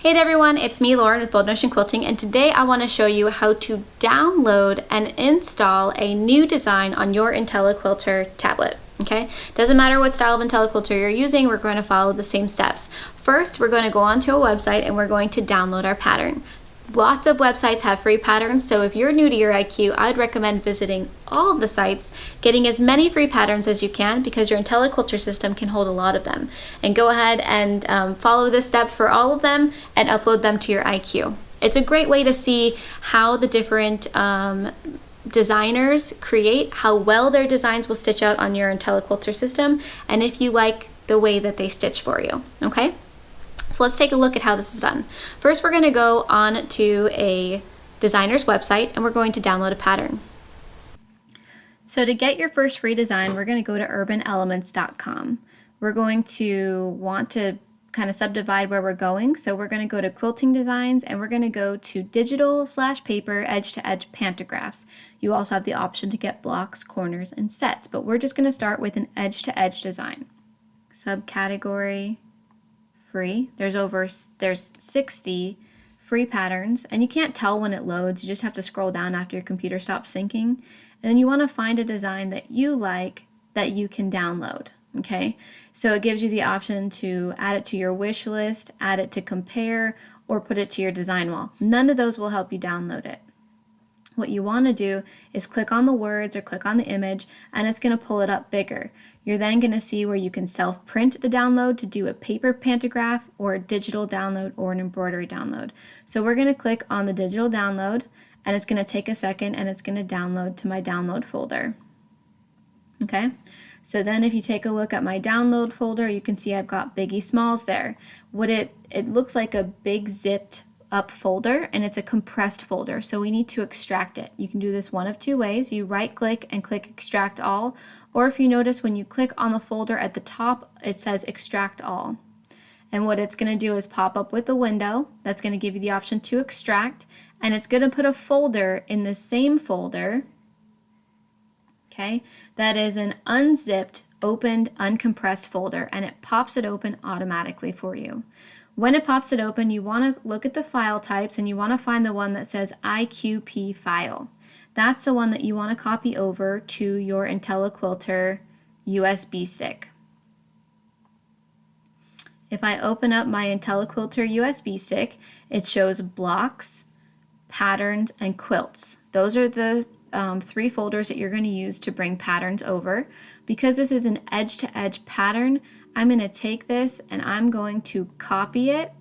Hey there everyone, it's me Lauren with Bold Notion Quilting, and today I want to show you how to download and install a new design on your intelliquilter tablet. Okay, doesn't matter what style of intelliquilter you're using, we're going to follow the same steps. First, we're going to go onto a website and we're going to download our pattern. Lots of websites have free patterns, so if you're new to your IQ, I'd recommend visiting all of the sites, getting as many free patterns as you can because your intelliquilter system can hold a lot of them. And go ahead and follow this step for all of them and upload them to your IQ. It's a great way to see how the different designers create, how well their designs will stitch out on your intelliquilter system, and if you like the way that they stitch for you, okay? So let's take a look at how this is done. First, we're going to go on to a designer's website and we're going to download a pattern. So to get your first free design, we're going to go to urbanaelements.com. We're going to want to kind of subdivide where we're going. So we're going to go to quilting designs and we're going to go to digital/paper edge-to-edge pantographs. You also have the option to get blocks, corners, and sets, but we're just going to start with an edge-to-edge design. Subcategory free. There's 60 free patterns, and you can't tell when it loads. You just have to scroll down after your computer stops thinking, and then you want to find a design that you like that you can download. Okay, so it gives you the option to add it to your wish list, add it to compare, or put it to your design wall. None of those will help you download it. What you want to do is click on the words or click on the image, and it's going to pull it up bigger. You're then going to see where you can self-print the download to do a paper pantograph or a digital download or an embroidery download. So we're going to click on the digital download, and it's going to take a second, and it's going to download to my download folder. Okay, so then if you take a look at my download folder, you can see I've got biggie smalls there. It looks like a big zipped up folder, and it's a compressed folder, so we need to extract it. You can do this one of two ways. You right click and click extract all, or if you notice when you click on the folder at the top it says extract all, and what it's going to do is pop up with a window that's going to give you the option to extract, and it's going to put a folder in the same folder, okay, that is an unzipped, opened, uncompressed folder, and it pops it open automatically for you. When it pops it open, you want to look at the file types and you want to find the one that says IQP file. That's the one that you want to copy over to your intelliquilter USB stick. If I open up my intelliquilter USB stick, it shows blocks, patterns, and quilts. Those are the three folders that you're going to use to bring patterns over. Because this is an edge-to-edge pattern, I'm going to take this and I'm going to copy it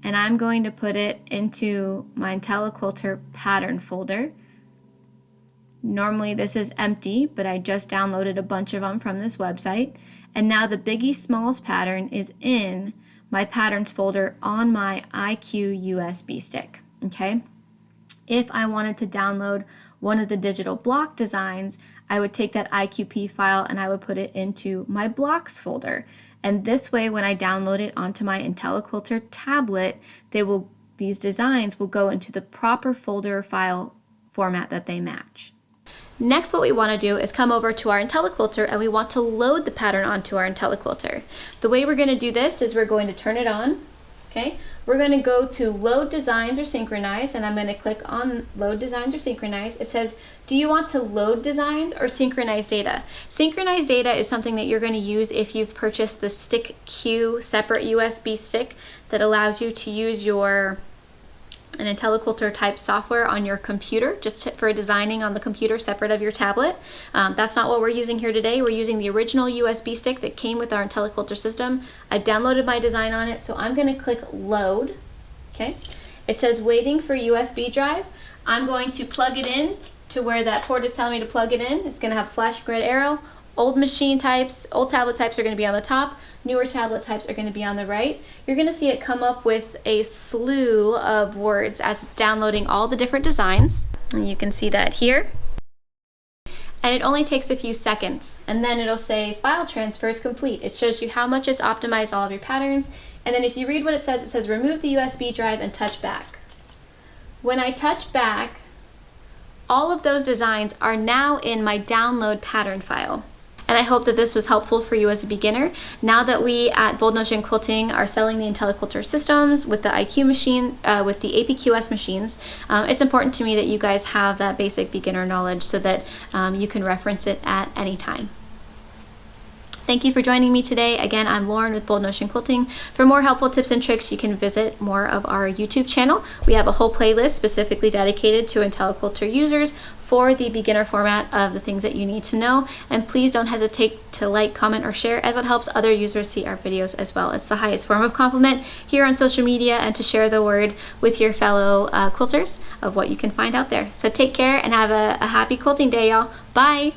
and I'm going to put it into my intelliquilter pattern folder. Normally this is empty, but I just downloaded a bunch of them from this website, and now the biggie smalls pattern is in my patterns folder on my IQ USB stick. Okay, if I wanted to download one of the digital block designs, I would take that IQP file and I would put it into my blocks folder. And this way, when I download it onto my intelliquilter tablet, these designs will go into the proper folder file format that they match. Next, what we want to do is come over to our intelliquilter and we want to load the pattern onto our intelliquilter. The way we're going to do this is we're going to turn it on. Okay, we're going to go to load designs or synchronize, and I'm going to click on load designs or synchronize. It says, do you want to load designs or synchronize data? Synchronize data is something that you're going to use if you've purchased the Stick Q separate USB stick that allows you to use an intelliquilter type software on your computer just for designing on the computer separate of your tablet. That's not what we're using here today. We're using the original USB stick that came with our intelliquilter system. I downloaded my design on it, so I'm going to click load. Okay, it says waiting for USB drive. I'm going to plug it in to where that port is telling me to plug it in. It's going to have flash grid arrow. Old machine types, old tablet types are going to be on the top. Newer tablet types are going to be on the right. You're going to see it come up with a slew of words as it's downloading all the different designs. And you can see that here. And it only takes a few seconds. And then it'll say file transfer is complete. It shows you how much is optimized all of your patterns. And then if you read what it says remove the USB drive and touch back. When I touch back, all of those designs are now in my download pattern file. And and I hope that this was helpful for you as a beginner. Now that we at Bold Notion Quilting are selling the IntelliQuilter systems with the IQ machine, with the APQS machines, it's important to me that you guys have that basic beginner knowledge so that you can reference it at any time. Thank you for joining me today. Again, I'm Lauren with Bold Notion Quilting. For more helpful tips and tricks, you can visit more of our YouTube channel. We have a whole playlist specifically dedicated to IntelliQuilter users for the beginner format of the things that you need to know. And please don't hesitate to like, comment, or share, as it helps other users see our videos as well. It's the highest form of compliment here on social media, and to share the word with your fellow quilters of what you can find out there. So take care and have a happy quilting day, y'all. Bye.